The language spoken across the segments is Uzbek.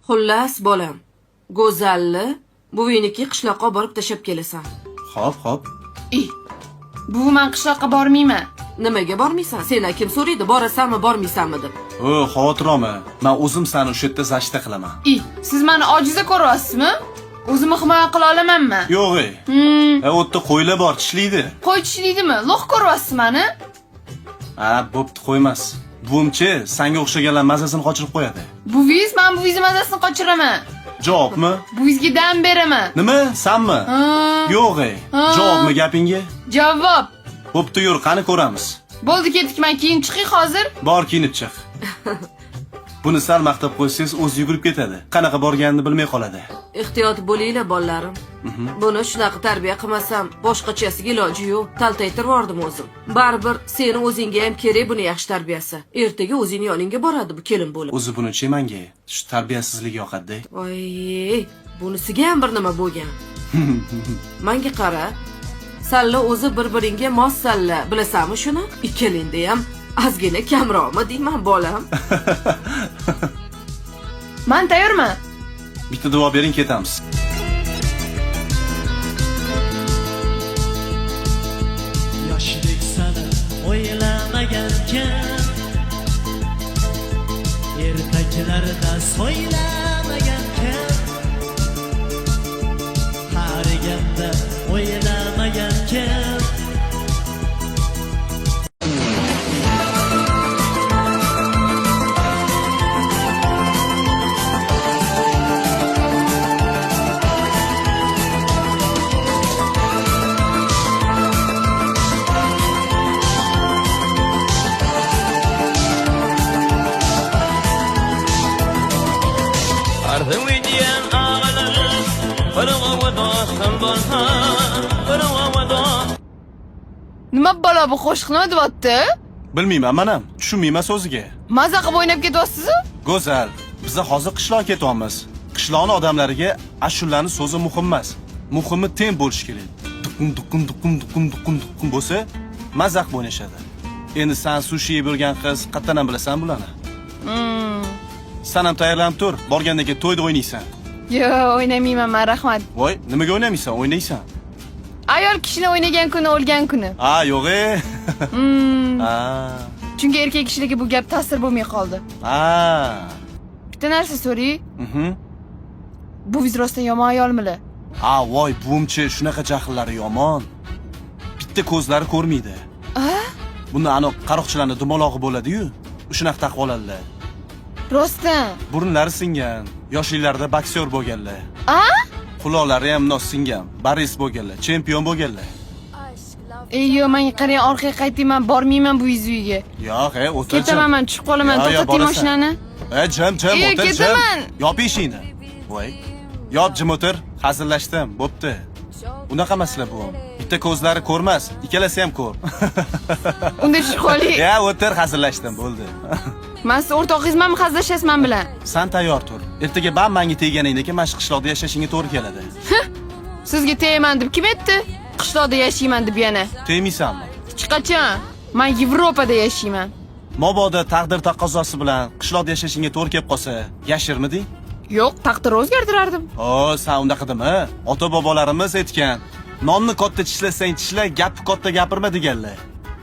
Xullas, bolam. Go'zalni buviniki qishloqqa borib tashab kelasan. Xo'p. Buvi, men qishloqqa bormayman. Nimaga bormaysan? Sendan kim so'raydi, borasanmi, bormaysanmi deb. Xavotir olma. Men o'zim seni o'sha yerda zashta qilaman. Siz meni ojiza ko'ryapsizmi? O'zimni himoya qila olamanmi? Yo'q. U yerda qo'ylar bor, tishlaydi. Qo'y tishlaydimi? Lo'q ko'ryapsiz meni? Bo'pti, qo'ymas. Buvimchi senga o'xshaganlar mazasini qochirib qo'yadi. Buvingiz, men buvingiz mazasini qochiraman. Javobmi? Buvingizga dam beraman. Nima? Sanmi? Yo'q. Javobmi gapingga? Javob. Bo'pti, yur, qani ko'ramiz. Bo'ldi, ketdik, men keyin chiqay hozir. Bor, kiyinib chiq. Buni sal maqtab qo'ysangiz o'zi yugurib ketadi. Qanaqa borganini bilmay qoladi. Ehtiyot bo'linglar, bolalarim. Buni shunaqa tarbiya qilmasam, boshqachasiga iloji yo'q. Taltaytirib yordim o'zim. Baribir seni o'zingga ham kerak buni yaxshi tarbiyasi. Ertaga o'zing yoningga boradi bu kelin bo'lib. O'zi bunchi menga shu tarbiyasizlik yoqadi. Voy, bunisiga ham bir nima bo'lgan. Menga qara. Salla o'zi bir-biringga mos salla, bilasanmi shuni? Ikkalingda ham ozgina kamroqmi deyman, bolam. Men tayyorman. Bitta duo bering, ketamiz. Yoshdek sani o'ylamagankan, ertaklarda so'ylamagankan, qariganda o'ylamagankan. Nima bola bu qo'shiq nima deyapti? Bilmayman, men ham tushunmayman so'ziga. Maza qilib o'ynab ketyapsiz-ku? Go'zal, biz hozir qishloqqa ketyapmiz. Qishloqning odamlariga ashulaning so'zi muhim emas. Muhimi teng bo'lish kerak. Duqun bo'lsa, mazaq o'ynashadi. Endi sen sushi yeb yurgan qiz, qattan bilasan bularni? Sen ham tayyorlanib tur, borgandan keyin to'yda o'ynaysan. Yo'q, o'ynamayman, men rahmat. Voy, nimaga o'ynamaysan? O'ynaysan. Ayol kishini o'ynagan kuni o'lgan kuni. Yo'q-e. Chunki erkak kishilarga bu gap ta'sir bo'lmay qoldi. Bitta narsa so'ray. Bu rostdan yomon ayolmili? Voy, buvimchi shunaqa jahllari yomon. Bitta ko'zlari ko'rmaydi. Buni qaroqchilarning dumolog'i bo'ladi-yu, shunaqa taqib oladilar. Rostdan. Burunlari singan, yoshliklarida boksyor bo'lganlar. Quloqlari ham singan, baris bo'lganlar, chempion bo'lganlar. Yo'q, men qarang, orqaga qaytayman, bormayman bu uyga. Yo'q, o'tir. Ketaman, men tushib qolaman, to'xtating mashinani. Jim, o'tir. Ketaman. Yop eshikni. Voy. Yop, jim o'tir. Hazillashdim, bo'pti. Unaqa emaslar bu. Bitta ko'zlari ko'rmas, ikkalasi ham ko'r. Unda tushib qoling. O'tir, hazillashdim, bo'ldi. Men siz o'rtog'ingizmanmi, hazillashasiz men bilan? Sen tayyor tur. Ertaga menga tegganingdan keyin mana shu qishloqda yashashingga to'g'ri keladi. Sizga tegman deb kim aytdi? Qishloqda yashayman deb yana. Tegmaysanmi? Hech qachon. Men Yevropada yashayman. Mabodo taqdir taqozosi bilan qishloqda yashashingga to'g'ri kelib qolsa, yashirmiding? Yo'q, taqdir o'zgartirardim. Sen unaqa dema. Ota-bobolarimiz aytgan, nonni katta tishlasang tishla, gapni katta gapirma deganlar.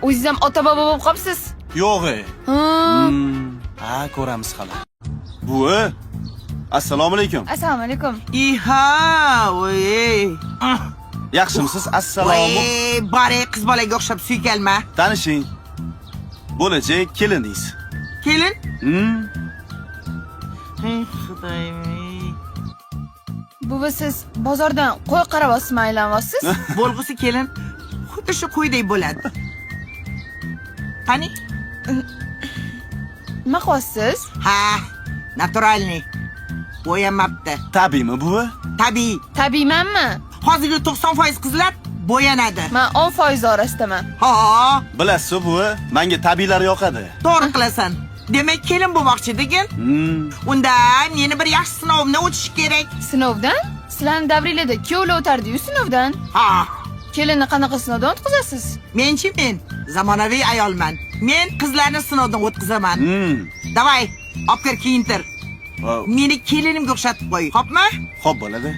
O'zingiz ham ota-bobo bo'lib qolibsiz? Yo'q-e. Ko'ramiz hali. Buvi, assalomu alaykum. Assalomu alaykum. Voy. Yaxshimisiz? Assalomu. Bari qiz bolaga o'xshab suykalma. Tanishing. Bo'lajak keliningiz. Kelin? Buvi, siz bozordan qo'y qaravosizmi, aylanyapsiz? Bo'lg'usi kelin xuddi shu qo'yday bo'ladi. Qani? Nima qilyapsiz? Naturalniy. Bo'yanmabdi. Tabiiymi buvi? Tabiiy. Tabiiymanmi? Hozirgi 90% qizlar bo'yanadi. Men 10% orasidaman. Bilasiz buvi, menga tabiiylari yoqadi. To'g'ri qilasan. Demak, kelin bo'lmoqchi-degin. Unda meni bir yaxshi sinovimdan o'tish kerak. Sinovdan? Sizlarning davringlarda kuyovlar o'tardi-yu sinovdan. Kelinni qanaqa sinovdan o'tkazasiz? Men zamonaviy ayolman. Men qizlarni sinovdan o'tkazaman. Davay, olib kir kiyintir. Meni kelinimga o'xshatib qo'y. Xo'pmi? Xo'p bo'ladi.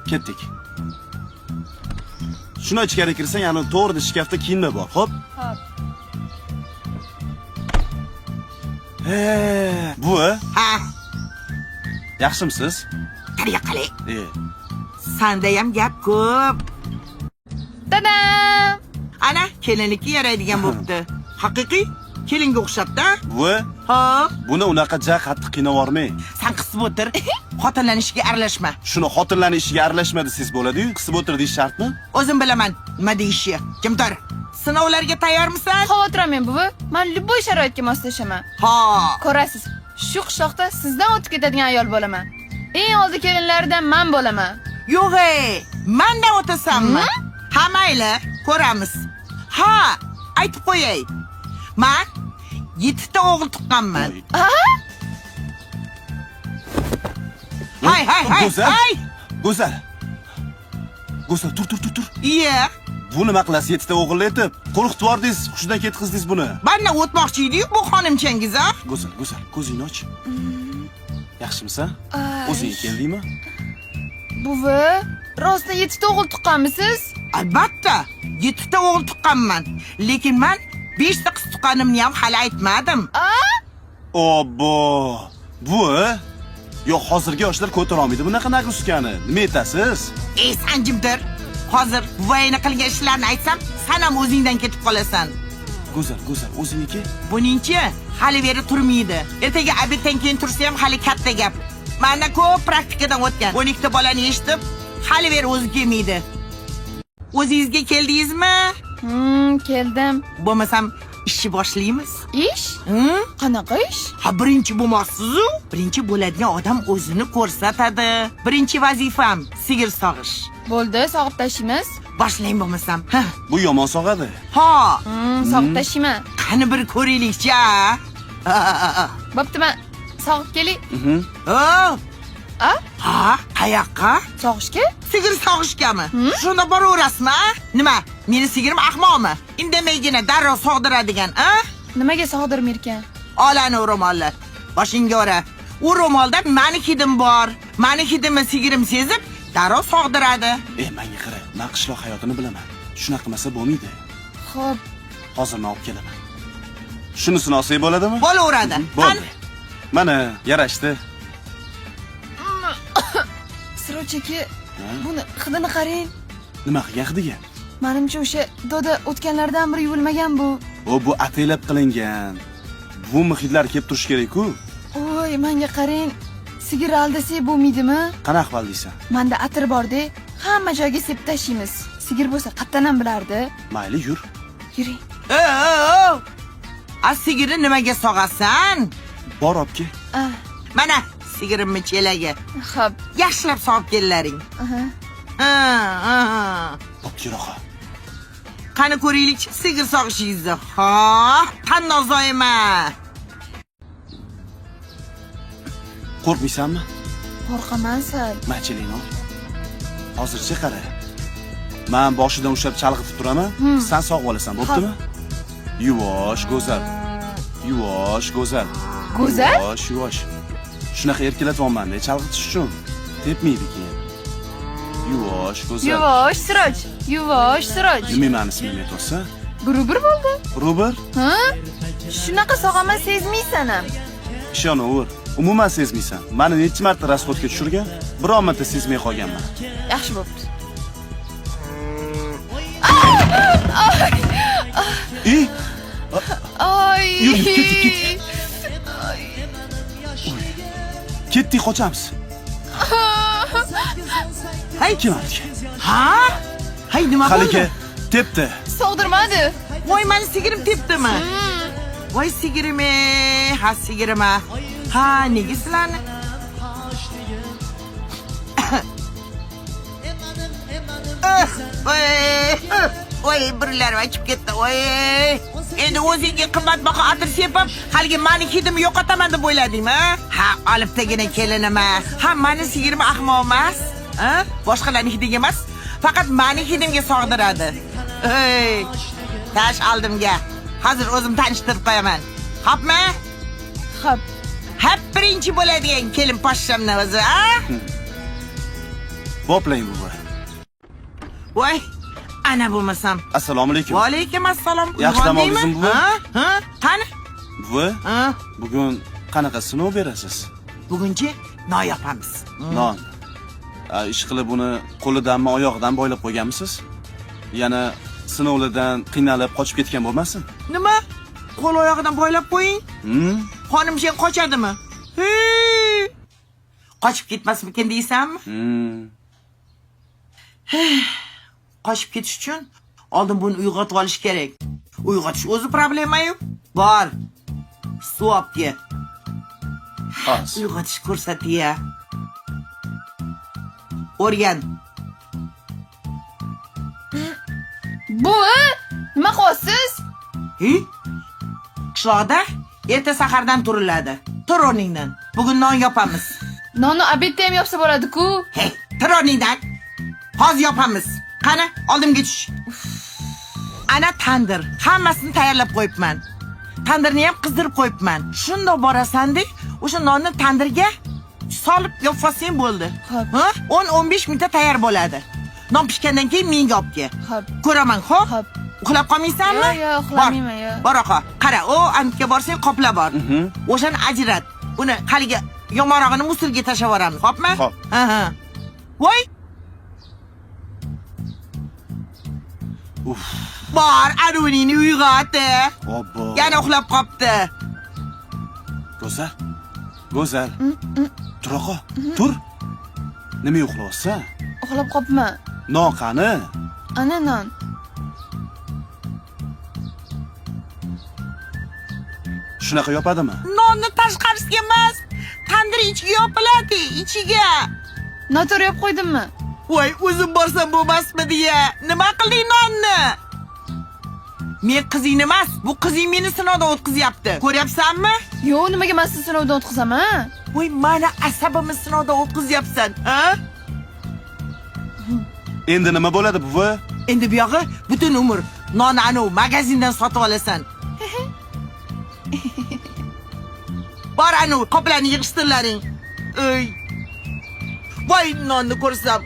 Ketdik. Shuni ichkari kirsang, yana to'g'rida shkafda kiyinma bor, xo'p? Xo'p. Buvi, Ha, yaxshimisiz? qariya qalay. Sanda ham gap ko'p. Tadam! Ana, kelinlikka yaraydigan bo'pti. Haqiqiy kelinga o'xshatdi. Buvi, Xo'p, buni unaqa qattiq qiynavormang. sen qisib o'tir. Xotinlanishiga aralashma. Shuni xotinlarning ishiga aralashma desangiz bo'ladi-yu, qisib o'tir deyish shartmi? O'zim bilaman nima deyishi. Kim tur? Sinovlarga tayyormisan? Xavotirlanmang buvi. Men любой sharoitga moslashaman. Ha. Ko'rasiz, shu qishloqda sizdan o'tib ketadigan ayol bo'laman. Eng oldi kelinlardan men bo'laman. Yo'q, mendan o'tasanmi? Ha, mayli, ko'ramiz. Ha, aytib qo'yay. Men 7 ta o'g'il tuqqanman. Hay, Go'zal. hay. Go'zal. Go'zal, tur. Iya, Bu nima qilasiz 7 ta o'g'il etib? Qo'rqitib yubordingiz, hushidan ketqizdingiz buni. mendan o'tmoqchi edi-yu bu xonimchangiz, a? Go'zal, ko'zingni och. Yaxshimisan? O'zing keldingmi? Buvi, rostdan 7 ta o'g'il tuqqanmisiz? Albatta, 7 ta o'g'il tuqqanman. Lekin men 5 ta qiz tuqqanimni ham hali aytmadim. Obbo. Bu Yo, hozirgi yoshlar ko'tara olmaydi bunaqa nagruskani. Nima aytasiz? Ey, sen jimdir. Hozir buvayni qilgan ishlarni aytsam, sen ham o'zingdan ketib qolasan. Go'zal, o'zingniki? Buningchi hali beri turmaydi. Ertaga obeddan keyin tursa ham hali katta gap. Menda ko'p praktikadan o'tgan. 12 ta bolani eshitib, hali beri o'zi kelmaydi. O'zingizga keldingizmi? Keldim. Bo'lmasam ishni boshlaymiz. Ish? Qanaqa ish? Ha, birinchi bo'lmoqsiz-ku. Birinchi bo'ladigan odam o'zini ko'rsatadi. Birinchi vazifam sigir sog'ish. Bo'ldi, sog'ib tashlaymiz. Boshlang bo'lmasam. Ha. Bu yomon sog'adi. Ha, Sog'ib tashlayman. qani bir ko'raylik-chi. Bo'pti, men sog'ib kelay. Oh, A? ha, qayoqqa? Sog'ishga? Sigir sog'ishgami? Shunda boraverasizmi, a? Nima? Meni sigirim ahmoqmi? Indamaygina darrov sog'diradigan, a? Nimaga sog'dirmaykan? Olani ro'molni. Boshingga ora. U ro'molda meni hidim bor. Meni hidimni sigirim sezib, darrov sog'diradi. Menga qara, men qishloq hayotini bilaman. Shunaqa qilmasa bo'lmaydi. Xo'p, Hozir men olib kelaman. Shunisini olsak bo'ladimi? Bo'laveradi. Bo'ldi. Mana, yarashdi. Sirovchaki, buni hidini qarang. Nima qilgan hidiga? Menimcha o'sha doda o'tganlardan biri yuvilmagan bu. Bu ataylab qilingan. Bu muhitlar kelib turish kerak-ku. Voy, menga qarang. Sigir aldasak bo'lmaydimi? Qanaqa qil deysan? Menda atir bor-da, hamma joyga sepib tashlaymiz. Sigir bo'lsa qattan ham bilardi. Mayli, yur. Yuring. A sigirni nimaga sog'asan? Bor olib-ki. Mana sigirimni chelagi. Xo'p. Yaxshilab sog'ib kellaring. Bo'p, yiroqqa. Qani ko'raylik sigir sog'ishingizni. Ha, tannozoyma. Qo'rqmaysanmi? Qo'rqaman sal. Machiling ol. Hozircha qara. Men boshidan ushlab chalg'itib turaman, sen sog'ib olasan, bo'ptimi? Yuvosh, go'zal. Yuvosh, go'zal. Go'zal? Yuvosh. Shunaqa erkalatyapman-da, chalg'itish uchun. Tepmaydi keyin. Yuvosh, go'zal. Yuvosh, Siroj. Yuvosh, Siroj. Nima meni ismimni aytasiz? Burubur bo'ldi. Burubur? Ha? Shunaqa sog'aman sezmaysan ham. Ishonaver. Umuman sezmaysan. Meni necha marta rasxodga tushirgan? Biror marta sezmay qolganman. Yaxshi bo'pti. Ay. Yur, ketdik. Ketdik, qochamiz. Hay, Kim oldi? ha? Hay, nima bo'ldi? Qalika, tepdi. Sog'dirmadi. Voy, meni sigirim tepdimi? Voy sigirim, ha sigirim. Ha, nega sizlarni? Voy, birlar ochib ketdi. Voy. Endi o'zingga qimmatbaho atir sepib, haligi meni hidimni yo'qotaman deb o'yladingmi? Ha, olibdagina kelinima. Ha, meni sigirim ahmoq emas. Ha? Boshqalarning hidiga emas, faqat meni hidimga sog'diradi. Ey, tash oldimga. Hozir o'zim tanishtirib qo'yaman. Xo'pmi? Xo'p. Hep birinchi bo'ladigan kelin poshshamni o'zi, ha? Boplang buvi. Voy, ana bo'lmasam. Assalomu alaykum. Va alaykum assalom. Yaxshi dam Uyg'ondingmi? oldingizmi, buvi? Ha? Qani? Buvi, Ha? bugun qanaqa sinov berasiz? Bugunchi non yopamiz. Non. Ish qilib uni qo'lidanmi, oyoqdan boylab qo'yganmisiz? Yana sinovlardan qiynalib qochib ketgan bo'lmasin? Nima? Qo'l oyog'idan boylab qo'ying. Xonimjon qochadimi? Qochib ketmasmikin deysanmi? Qochib ketish uchun oldin buni uyg'otib olish kerak. Uyg'otish o'zi problema-yu. Bor. Suv olib kel. Hos. Uyg'otish ko'rsat-ya. O'rgan. Buvi, nima qilyapsiz? Qishloqda erta sahardan turiladi. Tur o'rningdan. Bugun non yopamiz. Nonni obedda ham yopsa bo'ladi-ku. Hey, tur o'rningdan. Hozir yopamiz. Qani, oldimga tush. Ana tandir. Hammasini tayyorlab qo'yibman. Tandirni ham qizdirib qo'yibman. Shundoq borasan-dek, o'sha nonni tandirga solib yopsang bo'ldi. Xo'p. Ha? 10-15 minutda tayyor bo'ladi. Non pishgandan keyin menga olib kel. Xo'p. Ko'raman, xo'p? Xo'p. Uxlab qolmaysanmi? Yo'q, uxlamayman, yo'q. Bor oqa. Qara, o antga borsang qoplab bor. O'shani ajrat. Uni haliga yomonrog'ini musulga tashlab yuboramiz, xo'pmi? Xo'p. Aha. Voy! Uf. Bor, Arunini uyg'otdi. Obbo. Yana uxlab qopti. Go'zal. Go'zal. Tur oqa. Tur. Nima uxlayapsan? Uxlab qopman. Non qani? Ana non. Shunaqa yopadimi? Nonni tashqarisiga emas, tandir ichiga yopiladi, ichiga. Noto'g'ri yopib qo'ydimmi? Voy, o'zim borsam bo'lmasmidi-ya? Nima qilding nonni? Men qizing emas, bu qizing meni sinovdan o'tkazyapti. Ko'ryapsanmi? Yo'q, nimaga men sizni sinovdan o'tkazaman? Voy, mana asabimni sinovdan o'tkazyapsan, ha? Endi nima bo'ladi buvi? Endi bu yog'i butun umr nonni anu magazindan sotib olasan. Bor anu qoplarni yig'ishtirlaring. Voy, nonni ko'rsam.